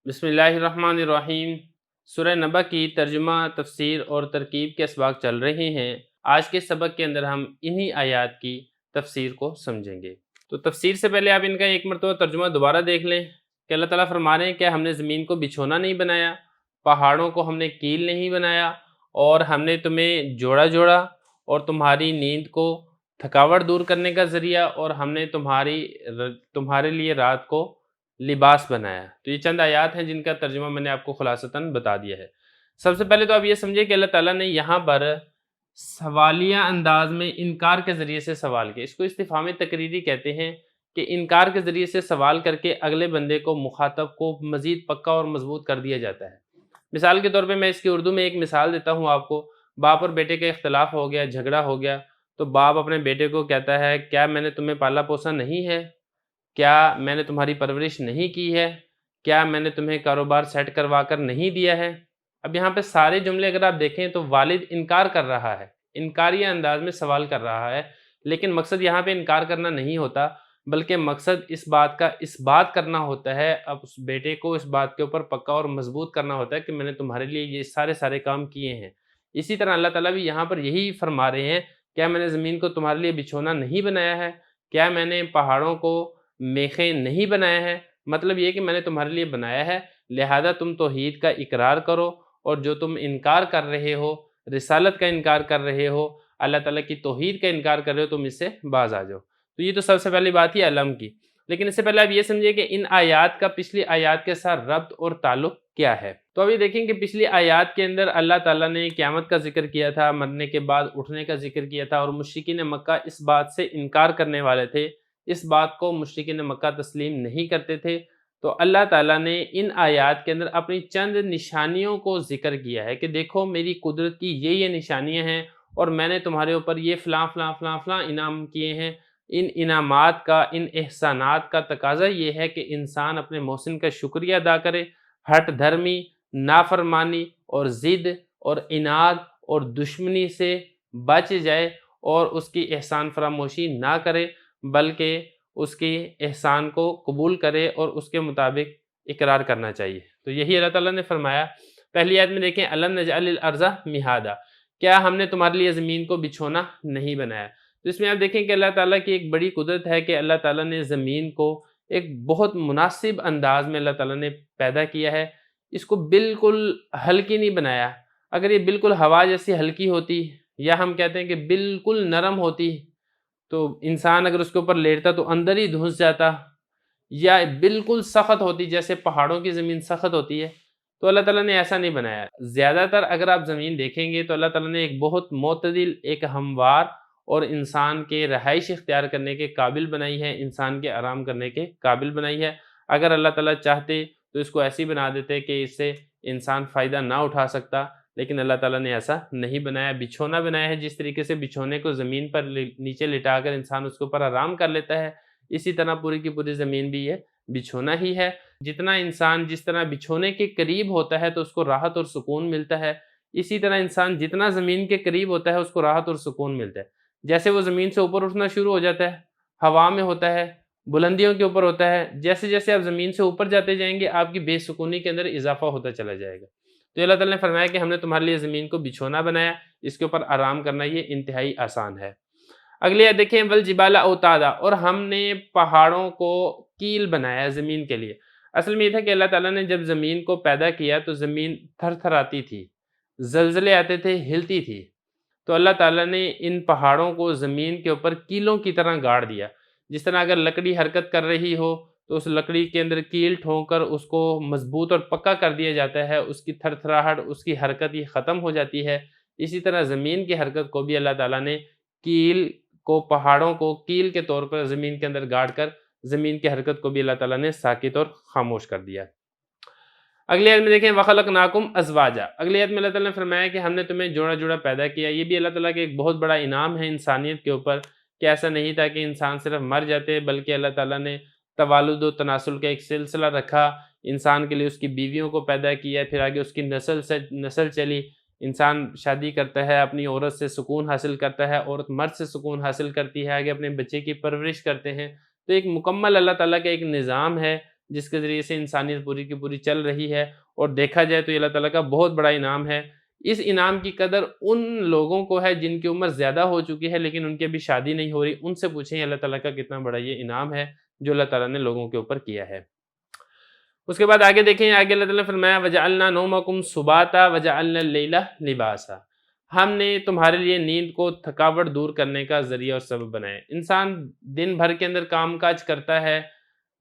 بسم اللہ الرحمن الرحیم۔ سورہ نبأ کی ترجمہ، تفسیر اور ترکیب کے اسباق چل رہے ہیں۔ آج کے سبق کے اندر ہم انہی آیات کی تفسیر کو سمجھیں گے۔ تو تفسیر سے پہلے آپ ان کا ایک مرتبہ ترجمہ دوبارہ دیکھ لیں کہ اللہ تعالیٰ فرما رہے ہیں کہ ہم نے زمین کو بچھونا نہیں بنایا، پہاڑوں کو ہم نے کیل نہیں بنایا، اور ہم نے تمہیں جوڑا اور تمہاری نیند کو تھکاوٹ دور کرنے کا ذریعہ، اور ہم نے تمہارے لیے رات کو لباس بنایا۔ تو یہ چند آیات ہیں جن کا ترجمہ میں نے آپ کو خلاصتاً بتا دیا ہے۔ سب سے پہلے تو آپ یہ سمجھے کہ اللہ تعالیٰ نے یہاں پر سوالیہ انداز میں انکار کے ذریعے سے سوال کیا۔ اس کو استفہام تقریری کہتے ہیں کہ انکار کے ذریعے سے سوال کر کے اگلے بندے کو، مخاطب کو مزید پکا اور مضبوط کر دیا جاتا ہے۔ مثال کے طور پہ میں اس کی اردو میں ایک مثال دیتا ہوں آپ کو۔ باپ اور بیٹے کا اختلاف ہو گیا، جھگڑا ہو گیا، تو باپ اپنے بیٹے کو کہتا ہے کیا میں نے تمہیں پالا پوسا نہیں ہے؟ کیا میں نے تمہاری پرورش نہیں کی ہے؟ کیا میں نے تمہیں کاروبار سیٹ کروا کر نہیں دیا ہے؟ اب یہاں پہ سارے جملے اگر آپ دیکھیں تو والد انکار کر رہا ہے، انکاریہ انداز میں سوال کر رہا ہے، لیکن مقصد یہاں پہ انکار کرنا نہیں ہوتا، بلکہ مقصد اس بات کا اثبات کرنا ہوتا ہے۔ اب اس بیٹے کو اس بات کے اوپر پکا اور مضبوط کرنا ہوتا ہے کہ میں نے تمہارے لیے یہ سارے کام کیے ہیں۔ اسی طرح اللہ تعالیٰ بھی یہاں پر یہی فرما رہے ہیں، کیا میں نے زمین کو تمہارے لیے بچھونا نہیں بنایا ہے؟ کیا میں نے پہاڑوں کو میخیں نہیں بنایا ہے؟ مطلب یہ کہ میں نے تمہارے لیے بنایا ہے، لہذا تم توحید کا اقرار کرو، اور جو تم انکار کر رہے ہو، رسالت کا انکار کر رہے ہو، اللہ تعالیٰ کی توحید کا انکار کر رہے ہو، تم اس سے باز آ جاؤ۔ تو یہ تو سب سے پہلی بات ہی علم کی، لیکن اس سے پہلے آپ یہ سمجھیں کہ ان آیات کا پچھلی آیات کے ساتھ ربط اور تعلق کیا ہے۔ تو اب یہ دیکھیں کہ پچھلی آیات کے اندر اللہ تعالیٰ نے قیامت کا ذکر کیا تھا، مرنے کے بعد اٹھنے کا ذکر کیا تھا، اور مشرکین مکہ اس بات سے انکار کرنے والے تھے، اس بات کو مشرکین مکہ تسلیم نہیں کرتے تھے۔ تو اللہ تعالیٰ نے ان آیات کے اندر اپنی چند نشانیوں کو ذکر کیا ہے کہ دیکھو میری قدرت کی یہ نشانیاں ہیں، اور میں نے تمہارے اوپر یہ فلاں فلاں فلاں فلاں انعام کیے ہیں۔ ان انعامات کا، ان احسانات کا تقاضا یہ ہے کہ انسان اپنے محسن کا شکریہ ادا کرے، ہٹ دھرمی، نافرمانی اور ضد اور عناد اور دشمنی سے بچ جائے، اور اس کی احسان فراموشی نہ کرے، بلکہ اس کی احسان کو قبول کرے اور اس کے مطابق اقرار کرنا چاہیے۔ تو یہی اللہ تعالیٰ نے فرمایا۔ پہلی آیت میں دیکھیں، الم نجعل الارض مہادا، کیا ہم نے تمہارے لیے زمین کو بچھونا نہیں بنایا؟ تو اس میں آپ دیکھیں کہ اللہ تعالیٰ کی ایک بڑی قدرت ہے کہ اللہ تعالیٰ نے زمین کو ایک بہت مناسب انداز میں اللہ تعالیٰ نے پیدا کیا ہے۔ اس کو بالکل ہلکی نہیں بنایا۔ اگر یہ بالکل ہوا جیسی ہلکی ہوتی، یا ہم کہتے ہیں کہ بالکل نرم ہوتی، تو انسان اگر اس کے اوپر لیٹتا تو اندر ہی دھنس جاتا، یا بالکل سخت ہوتی جیسے پہاڑوں کی زمین سخت ہوتی ہے، تو اللہ تعالیٰ نے ایسا نہیں بنایا۔ زیادہ تر اگر آپ زمین دیکھیں گے تو اللہ تعالیٰ نے ایک بہت معتدل، ایک ہموار اور انسان کے رہائش اختیار کرنے کے قابل بنائی ہے، انسان کے آرام کرنے کے قابل بنائی ہے۔ اگر اللہ تعالیٰ چاہتے تو اس کو ایسی بنا دیتے کہ اس سے انسان فائدہ نہ اٹھا سکتا، لیکن اللہ تعالیٰ نے ایسا نہیں بنایا۔ بچھونا بنایا ہے، جس طریقے سے بچھونے کو زمین پر نیچے لٹا کر انسان اس کے اوپر آرام کر لیتا ہے، اسی طرح پوری کی پوری زمین بھی یہ بچھونا ہی ہے۔ جتنا انسان جس طرح بچھونے کے قریب ہوتا ہے تو اس کو راحت اور سکون ملتا ہے، اسی طرح انسان جتنا زمین کے قریب ہوتا ہے اس کو راحت اور سکون ملتا ہے۔ جیسے وہ زمین سے اوپر اٹھنا شروع ہو جاتا ہے، ہوا میں ہوتا ہے، بلندیوں کے اوپر ہوتا ہے، جیسے جیسے آپ زمین سے اوپر جاتے جائیں گے آپ کی بے سکونی کے اندر اضافہ ہوتا چلا جائے گا۔ تو اللہ تعالیٰ نے فرمایا کہ ہم نے تمہارے لیے زمین کو بچھونا بنایا، اس کے اوپر آرام کرنا یہ انتہائی آسان ہے۔ اگلی آیت دیکھیں، والجبال اوتادا، اور ہم نے پہاڑوں کو کیل بنایا زمین کے لیے۔ اصل میں یہ تھا کہ اللہ تعالیٰ نے جب زمین کو پیدا کیا تو زمین تھر تھر آتی تھی، زلزلے آتے تھے، ہلتی تھی، تو اللہ تعالیٰ نے ان پہاڑوں کو زمین کے اوپر کیلوں کی طرح گاڑ دیا۔ جس طرح اگر لکڑی حرکت کر رہی ہو تو اس لکڑی کے اندر کیل ٹھونک کر اس کو مضبوط اور پکا کر دیا جاتا ہے، اس کی تھر تھراہٹ، اس کی حرکت یہ ختم ہو جاتی ہے۔ اسی طرح زمین کی حرکت کو بھی اللہ تعالیٰ نے کیل کو، پہاڑوں کو کیل کے طور پر زمین کے اندر گاڑ کر زمین کی حرکت کو بھی اللہ تعالیٰ نے ساکت اور خاموش کر دیا۔ اگلی آیت میں دیکھیں، وَخَلَقْنَاكُمْ أَزْوَاجًا، اگلی آیت میں اللہ تعالیٰ نے فرمایا کہ ہم نے تمہیں جوڑا جوڑا پیدا کیا۔ یہ بھی اللہ تعالیٰ کے ایک بہت بڑا انعام ہے انسانیت کے اوپر، کہ ایسا نہیں تھا کہ انسان صرف مر جاتے، بلکہ اللہ تعالیٰ نے توالد و تناسل کا ایک سلسلہ رکھا، انسان کے لیے اس کی بیویوں کو پیدا کیا، پھر آگے اس کی نسل چلی، انسان شادی کرتا ہے، اپنی عورت سے سکون حاصل کرتا ہے، عورت مرد سے سکون حاصل کرتی ہے، آگے اپنے بچے کی پرورش کرتے ہیں۔ تو ایک مکمل اللہ تعالیٰ کا ایک نظام ہے جس کے ذریعے سے انسانیت پوری کی پوری چل رہی ہے، اور دیکھا جائے تو یہ اللہ تعالیٰ کا بہت بڑا انعام ہے۔ اس انعام کی قدر ان لوگوں کو ہے جن کی عمر زیادہ ہو چکی ہے لیکن ان کی ابھی شادی نہیں ہو رہی، ان سے پوچھیں اللہ تعالیٰ کا کتنا بڑا یہ انعام ہے جو اللہ تعالیٰ نے لوگوں کے اوپر کیا ہے۔ اس کے بعد آگے دیکھیں، آگے اللہ تعالیٰ نے فرمایا وَجَعَلْنَا نَوْمَكُمْ سُبَاتًا وَجَعَلْنَا اللَّيْلَ لِبَاسًا، ہم نے تمہارے لیے نیند کو تھکاوٹ دور کرنے کا ذریعہ اور سبب بنایا۔ انسان دن بھر کے اندر کام کاج کرتا ہے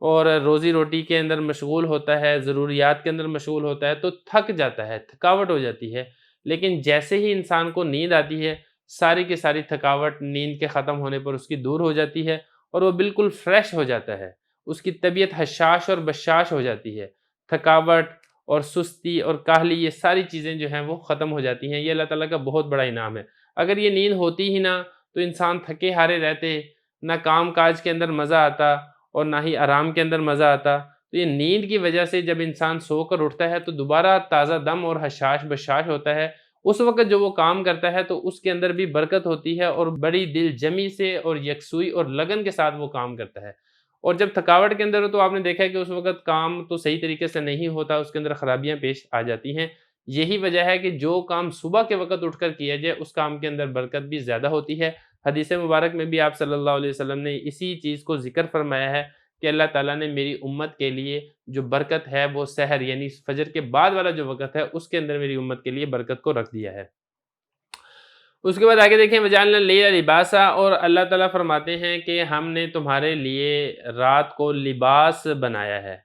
اور روزی روٹی کے اندر مشغول ہوتا ہے، ضروریات کے اندر مشغول ہوتا ہے تو تھک جاتا ہے، تھکاوٹ ہو جاتی ہے، لیکن جیسے ہی انسان کو نیند آتی ہے ساری کی ساری تھکاوٹ نیند کے ختم ہونے پر اس کی دور ہو جاتی ہے اور وہ بالکل فریش ہو جاتا ہے، اس کی طبیعت حشاش اور بشاش ہو جاتی ہے، تھکاوٹ اور سستی اور کاہلی یہ ساری چیزیں جو ہیں وہ ختم ہو جاتی ہیں۔ یہ اللہ تعالیٰ کا بہت بڑا انعام ہے۔ اگر یہ نیند ہوتی ہی نہ تو انسان تھکے ہارے رہتے، نہ کام کاج کے اندر مزہ آتا اور نہ ہی آرام کے اندر مزہ آتا۔ تو یہ نیند کی وجہ سے جب انسان سو کر اٹھتا ہے تو دوبارہ تازہ دم اور حشاش بشاش ہوتا ہے، اس وقت جو وہ کام کرتا ہے تو اس کے اندر بھی برکت ہوتی ہے اور بڑی دل جمی سے اور یکسوئی اور لگن کے ساتھ وہ کام کرتا ہے۔ اور جب تھکاوٹ کے اندر ہو تو آپ نے دیکھا ہے کہ اس وقت کام تو صحیح طریقے سے نہیں ہوتا، اس کے اندر خرابیاں پیش آ جاتی ہیں۔ یہی وجہ ہے کہ جو کام صبح کے وقت اٹھ کر کیا جائے اس کام کے اندر برکت بھی زیادہ ہوتی ہے۔ حدیث مبارک میں بھی آپ صلی اللہ علیہ وسلم نے اسی چیز کو ذکر فرمایا ہے کہ اللہ تعالیٰ نے میری امت کے لیے جو برکت ہے وہ سحر یعنی فجر کے بعد والا جو وقت ہے اس کے اندر میری امت کے لیے برکت کو رکھ دیا ہے۔ اس کے بعد آگے دیکھیں وَجَعَلْنَا اللَّيْلَ لِبَاسًا، اور اللہ تعالیٰ فرماتے ہیں کہ ہم نے تمہارے لیے رات کو لباس بنایا ہے۔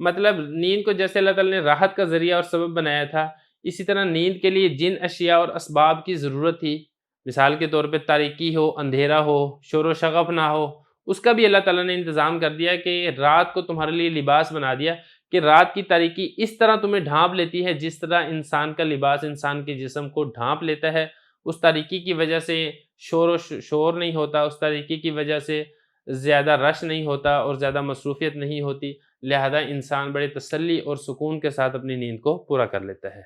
مطلب نیند کو جیسے اللہ تعالیٰ نے راحت کا ذریعہ اور سبب بنایا تھا، اسی طرح نیند کے لیے جن اشیاء اور اسباب کی ضرورت تھی، مثال کے طور پہ تاریکی ہو، اندھیرا ہو، شور و شغف نہ ہو، اس کا بھی اللہ تعالیٰ نے انتظام کر دیا کہ رات کو تمہارے لیے لباس بنا دیا کہ رات کی تاریکی اس طرح تمہیں ڈھانپ لیتی ہے جس طرح انسان کا لباس انسان کے جسم کو ڈھانپ لیتا ہے۔ اس تاریکی کی وجہ سے شور نہیں ہوتا، اس تاریکی کی وجہ سے زیادہ رش نہیں ہوتا اور زیادہ مصروفیت نہیں ہوتی، لہذا انسان بڑے تسلی اور سکون کے ساتھ اپنی نیند کو پورا کر لیتا ہے۔